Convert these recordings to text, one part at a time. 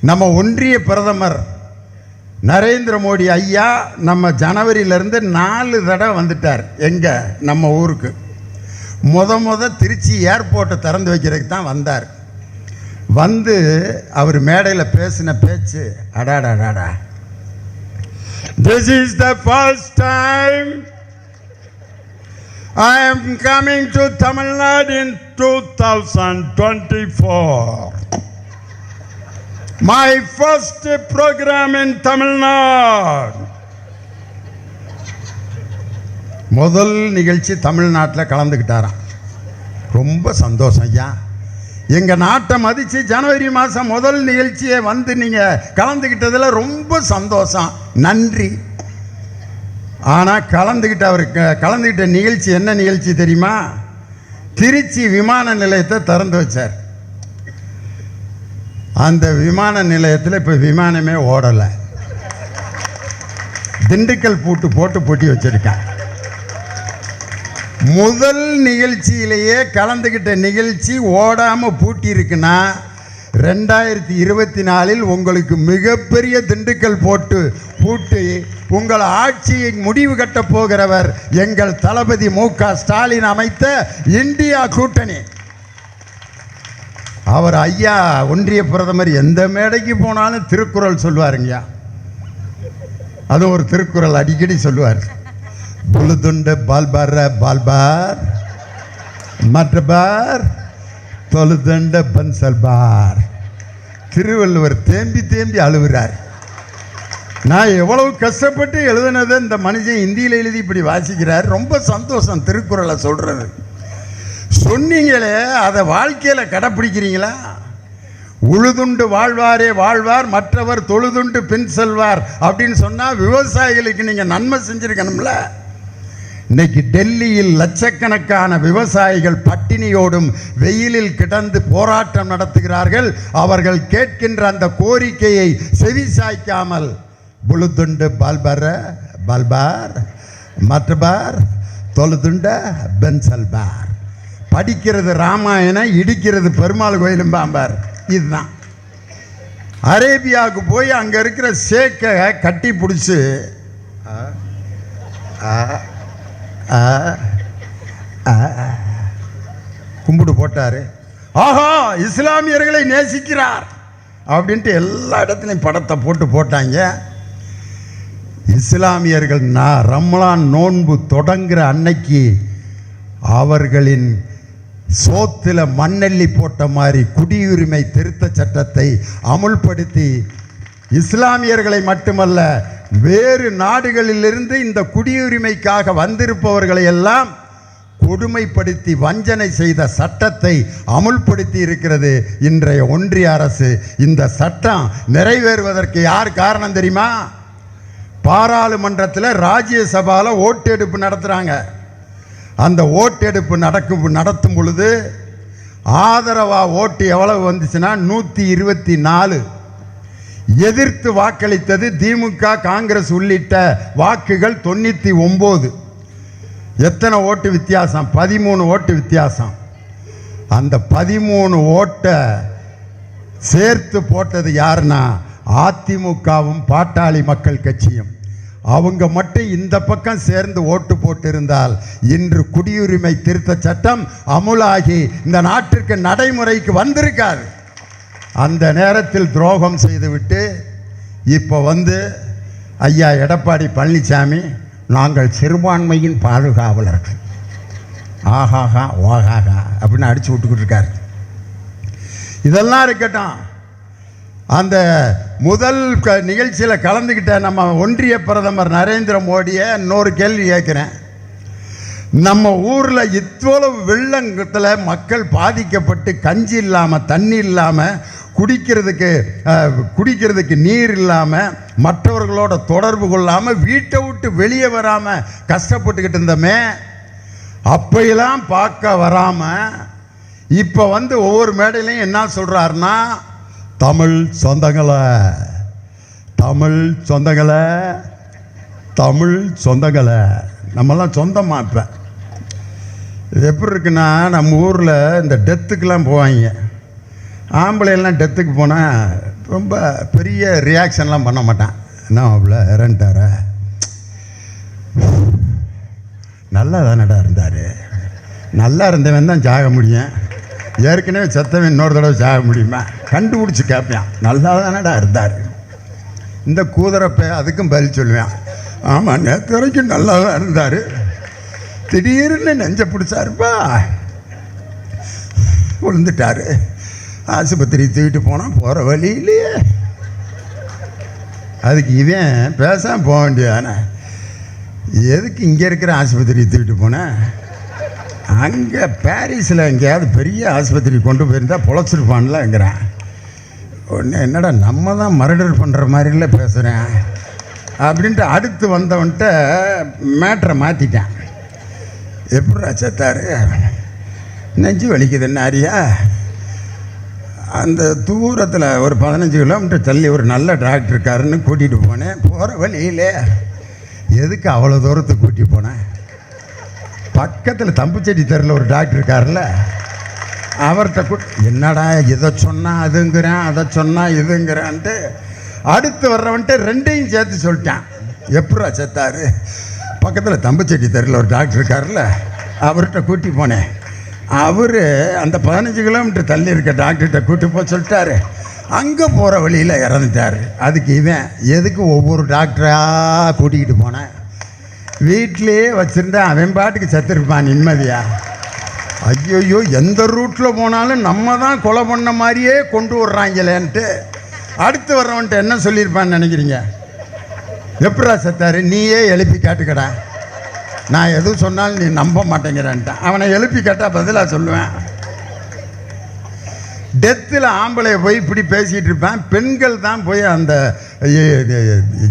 நம்ம ஒன்றிய பிரதமர் நரேந்திர மோடி ஐயா நம்ம ஜனவரியிலேருந்து 4 தடவை வந்துட்டார். எங்கே? நம்ம ஊருக்கு. முத திருச்சி ஏர்போர்ட்டை திறந்து வைக்கிறதுக்கு தான் வந்தார். வந்து அவர் மேடையில் பேசின பேச்சு அடாடாடாடா. This is the first time I am coming to Tamil Nadu in 2024. My first program in Tamil Nadu. முதல் நிகழ்ச்சி தமிழ்நாட்டில் கலந்துக்கிட்டாராம். ரொம்ப சந்தோஷம் ஐயா. எங்கள் நாட்டை மதித்து ஜனவரி மாதம் முதல் நிகழ்ச்சியை வந்து நீங்கள் கலந்துக்கிட்டதில் ரொம்ப சந்தோஷம், நன்றி. ஆனால் கலந்துக்கிட்ட நிகழ்ச்சி என்ன நிகழ்ச்சி தெரியுமா? திருச்சி விமான நிலையத்தை திறந்து வச்சார். அந்த விமான நிலையத்தில் இப்போ விமானமே ஓடலை. திண்டுக்கல் போட்டு பூட்டி வச்சிருக்கேன். முதல் நிகழ்ச்சியிலேயே கலந்துக்கிட்ட நிகழ்ச்சி ஓடாமல் பூட்டி இருக்குன்னா 2024 உங்களுக்கு மிகப்பெரிய திண்டுக்கல் பூட்டி உங்கள் ஆட்சியை முடிவு கட்டப் போகிறவர் எங்கள் தளபதி மு.க. ஸ்டாலின் அமைத்த இந்தியா கூட்டணி. அவர் ஐயா ஒன்றிய பிரதமர் எந்த மேடைக்கு போனாலும் திருக்குறள் சொல்லுவாருங்கய்யா. அது ஒரு திருக்குறள் அடிக்கடி சொல்லுவார். புழுதுண்ட பால்பார் மற்றபார் தொழுதண்ட பன்சல்பார். திருவள்ளுவர் தேம்பி அழுகிறார். நான் எவ்வளவு கஷ்டப்பட்டு எழுதுனதை இந்த மனுஷன் இந்தியில் எழுதி இப்படி வாசிக்கிறார். ரொம்ப சந்தோஷம் திருக்குறளை சொல்றது. சொன்னீங்களே, அதை வாழ்க்கையில் கடைப்பிடிக்கிறீங்களா? உழுதுண்டு வாழ்வாரே வாழ்வார், மற்றவர் தொழுதுண்டு பின் செல்வார் அப்படின்னு சொன்னால் விவசாயிகளுக்கு நீங்கள் நன்மை செஞ்சுருக்கணும்ல. இன்னைக்கு டெல்லியில் லட்சக்கணக்கான விவசாயிகள் பட்டினியோடும் வெயிலில் கிடந்து போராட்டம் நடத்துகிறார்கள். அவர்கள் கேட்கின்ற அந்த கோரிக்கையை செவிசாய்க்காமல் புழுதுண்டு பால்பார் மற்றபார் தொழுதுண்ட பென்சல்பார். படிக்கிறது ராமாயணம், இடிக்கிறது பெருமாள் கோயிலும் பாம்பார். இதுதான். அரேபியாவுக்கு போய் அங்கே இருக்கிற சேக்கை கட்டி பிடிச்சி கும்பிடு போட்டார். ஆஹா, இஸ்லாமியர்களை நேசிக்கிறார் அப்படின்ட்டு எல்லா இடத்துலையும் படத்தை போட்டாங்க. இஸ்லாமியர்கள் ரமலான் நோன்பு தொடங்குற அன்னைக்கு அவர்களின் சோத்துல மண்ணெல்லி போட்ட மாதிரி குடியுரிமை திருத்த சட்டத்தை அமுல்படுத்தி இஸ்லாமியர்களை மட்டுமல்ல வேறு நாடுகளிலிருந்து இந்த குடியுரிமைக்காக வந்திருப்பவர்களை எல்லாம் கொடுமைப்படுத்தி வஞ்சனை செய்த சட்டத்தை அமுல்படுத்தி இருக்கிறது இன்றைய ஒன்றிய அரசு. இந்த சட்டம் நிறைவேறுவதற்கு யார் காரணம் தெரியுமா? பாராளுமன்றத்தில் ராஜ்யசபாவில் ஓட்டெடுப்பு நடத்துகிறாங்க. அந்த ஓட்டெடுப்பு நடத்தும் பொழுது ஆதரவாக ஓட்டு எவ்வளவு வந்துச்சுன்னா 124. எதிர்த்து வாக்களித்தது திமுக, காங்கிரஸ் உள்ளிட்ட வாக்குகள் 99. எத்தனை ஓட்டு வித்தியாசம்? 13 ஓட்டு வித்தியாசம். அந்த 13 ஓட்டை சேர்த்து போட்டது யாருன்னா அதிமுகவும் பாட்டாளி மக்கள் கட்சியும். அவங்க மட்டும் இந்த பக்கம் சேர்ந்து ஓட்டு போட்டிருந்தால் இன்று குடியுரிமை திருத்த சட்டம் அமுலாகி இந்த நாட்டிற்கு நடைமுறைக்கு வந்திருக்காது. அந்த நேரத்தில் துரோகம் செய்துவிட்டு இப்போ ஐயா எடப்பாடி பழனிசாமி நாங்கள் சிறுபான்மையின் பாதுகாவலர்கள் ஆஹாஹா ஓஹாகா அப்படின்னு அடிச்சு விட்டுக்கிட்டு இருக்காரு. இதெல்லாம் இருக்கட்டும். அந்த முதல் நிகழ்ச்சியில் கலந்துக்கிட்ட நம்ம ஒன்றிய பிரதமர் நரேந்திர மோடியை இன்னொரு கேள்வி கேட்குறேன். நம்ம ஊரில் இவ்வளவு வெள்ளத்தில் மக்கள் பாதிக்கப்பட்டு கஞ்சி இல்லாமல், தண்ணி இல்லாமல், குடிக்கிறதுக்கு நீர் இல்லாமல், மற்றவர்களோட தொடர்பு கொள்ளாமல், வீட்டை விட்டு வெளியே வராமல் கஷ்டப்பட்டுக்கிட்டு இருந்தோமே, அப்பையெல்லாம் பார்க்க வராமல் இப்போ ஒவ்வொரு மேடையிலையும் என்ன சொல்கிறாருன்னா, தமிழ் சொந்தங்களை நம்மெல்லாம் சொந்தமா. இப்போ இது எப்படி இருக்குன்னா, நம்ம ஊரில் இந்த டெத்துக்கெலாம் போவாங்க. ஆம்பளைலாம் டெத்துக்கு போனால் ரொம்ப பெரிய ரியாக்ஷன்லாம் பண்ண மாட்டான். என்ன அவ்வளோ இறந்துட்டாரா, நல்லா தானடா இருந்தார், நல்லா இருந்தவன் தான் சாக முடியும், ஏற்கனவே செத்தவன் இன்னொரு தடவை சாக முடியுமா, கண்டுபிடிச்சி கேட்பேன், நல்லா தானடா இருந்தார். இந்த கூதரப்ப அதுக்கும் பதில் சொல்லுவேன், ஆமாம் நேற்று வரைக்கும் நல்லா தான் இருந்தார், திடீர்னு நெஞ்ச பிடிச்சாருப்பா விழுந்துட்டார், ஆஸ்பத்திரி தூக்கிட்டு போனால் போகிற வழியிலேயே. அதுக்கு இவன் பேசாமல் போக வேண்டியதானே, எதுக்கு இங்கே இருக்கிற ஆஸ்பத்திரி தூக்கிட்டு போனேன், அங்கே பாரிஸில் எங்கேயாவது பெரிய ஆஸ்பத்திரி கொண்டு போயிருந்தால் பொழைச்சிருப்பான்லங்கிறான். ஒன்று என்னடா நம்ம தான் மர்டர் பண்ணுற மாதிரிலாம் பேசுகிறேன் அப்படின்ட்டு அடுத்து வந்தவன்ட்ட மேட்ரை மாற்றிட்டேன். எப்படா செத்தாரு, நெஞ்சு வலிக்குதுன்னு அறியா, அந்த தூரத்தில் ஒரு 15 கிலோமீட்டர் தள்ளி ஒரு நல்ல டாக்டர் இருக்காருன்னு கூட்டிகிட்டு போனேன். போகிற வழியிலே எதுக்கு அவ்வளோ தூரத்துக்கு கூட்டிகிட்டு போனேன், பக்கத்தில் தம்புச்செடி தெருவில் ஒரு டாக்டர் இருக்கார்ல, அவர்கிட்ட என்னடா இதை சொன்னால் அதுங்கிறேன், அதை சொன்னால் இதுங்கிறான்ட்டு அடுத்து வர்றவன்ட்டு ரெண்டையும் சேர்த்து சொல்லிட்டான். எப்படா செத்தாரு, பக்கத்தில் தம்புச்செடி தெருவில் ஒரு டாக்டர் இருக்கார்ல, அவர்கிட்ட கூட்டி போனேன். அவர் அந்த 15 கிலோமீட்டர் தள்ளி இருக்க டாக்டர்கிட்ட கூட்டி போய் சொல்லிட்டாரு, அங்கே போகிற வழியில் இறந்துட்டார். அதுக்கு இவன் எதுக்கு ஒவ்வொரு டாக்டராக கூட்டிக்கிட்டு போனேன், வீட்டிலையே வச்சுருந்தேன், அவன் பாட்டுக்கு செத்துருப்பான் நிம்மதியா. ஐயோயோ எந்த ரூட்டில் போனாலும் நம்ம தான் கொலை பண்ண மாதிரியே கொண்டு வர்றாங்களேன்ட்டு அடுத்து வர்றவன்ட்டு என்ன சொல்லியிருப்பான்னு நினைக்கிறீங்க, எப்படா செத்தாரு நீயே எழுப்பி காட்டுக்கடா, நான் எதுவும் சொன்னாலும் நீ நம்ப மாட்டேங்கிறான்ட்டான். அவனை எழுப்பி கேட்டால் பதிலாக சொல்லுவேன். டெத்தில் ஆம்பளை போய் இப்படி பேசிகிட்டு இருப்பேன், பெண்கள் தான் போய் அந்த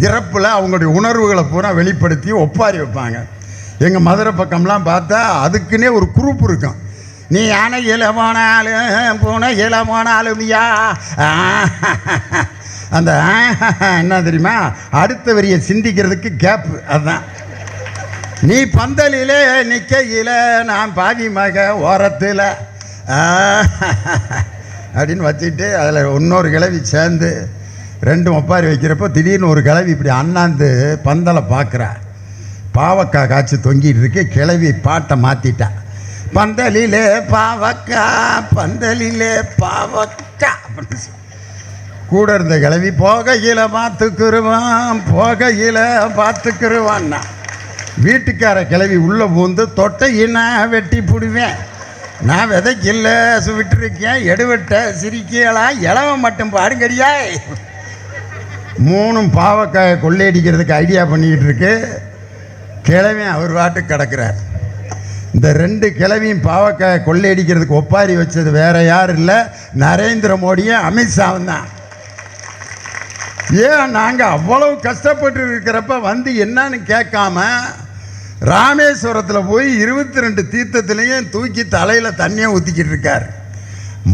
இறப்பில் அவங்களுடைய உணர்வுகளை பூரா வெளிப்படுத்தி ஒப்பாரி வைப்பாங்க. எங்கள் மதுரை பக்கம்லாம் பார்த்தா அதுக்குன்னே ஒரு குரூப் இருக்கும், நீ யானை இல போனாலும் போன இல போனாலும்யா அந்த என்ன தெரியுமா, அடுத்த வரியை சிந்திக்கிறதுக்கு கேப்பு. அதுதான், நீ பந்தலிலே நிற்கையில நான் பாவி மக ஓரத்தில் அப்படின்னு வச்சுட்டு அதில் இன்னொரு கிளவி சேர்ந்து ரெண்டும் ஒப்பாரி வைக்கிறப்போ திடீர்னு ஒரு கிளவி இப்படி அண்ணாந்து பந்தலை பார்க்குறா, பாவக்காய் காய்ச்சி தொங்கிட்டு இருக்கு, கிளவி பாட்டை மாற்றிட்டா, பந்தலிலே பாவக்கா பந்தலிலே பாவக்கா அப்படின்னு கூட இருந்த கிளவி போகையில் பார்த்துக்குருவான் போகையில் பார்த்துக்குருவான்னா, வீட்டுக்கார கிளவி உள்ளே பூந்து தொட்டையினா வெட்டி பிடுவேன், நான் விதைக்கில்ல விட்டுருக்கேன் எடுவட்ட சிரிக்கலா இளவ மட்டும் பாருங்கடியா. 3 பாவக்காயை கொள்ளையடிக்கிறதுக்கு ஐடியா பண்ணிக்கிட்டு இருக்கு, கிழவி அவர் வாட்டுக்கு கிடக்கிறார். இந்த 2 கிழவியும் பாவக்காயை கொள்ளையடிக்கிறதுக்கு ஒப்பாரி வச்சது வேற யாரும் இல்லை, நரேந்திர மோடியும் அமித்ஷாவும் தான். ஏன் நாங்கள் அவ்வளவு கஷ்டப்பட்டு இருக்கிறப்ப வந்து என்னன்னு கேட்காம ராமேஸ்வரத்தில் போய் 22 தீர்த்தத்திலையும் தூக்கி தலையில் தண்ணியை ஊற்றிக்கிட்டு இருக்கார்.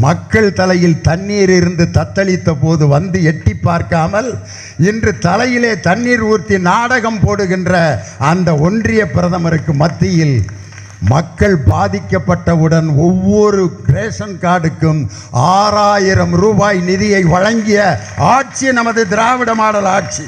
மக்கள் தலையில் தண்ணீர் இருந்து தத்தளித்த போது வந்து எட்டி பார்க்காமல் இன்று தலையிலே தண்ணீர் ஊற்றி நாடகம் போடுகின்ற அந்த ஒன்றிய பிரதமருக்கு மத்தியில் மக்கள் பாதிக்கப்பட்டவுடன் ஒவ்வொரு ரேஷன் கார்டுக்கும் 6000 ரூபாய் நிதியை வழங்கிய ஆட்சி நமது திராவிட மாடல் ஆட்சி.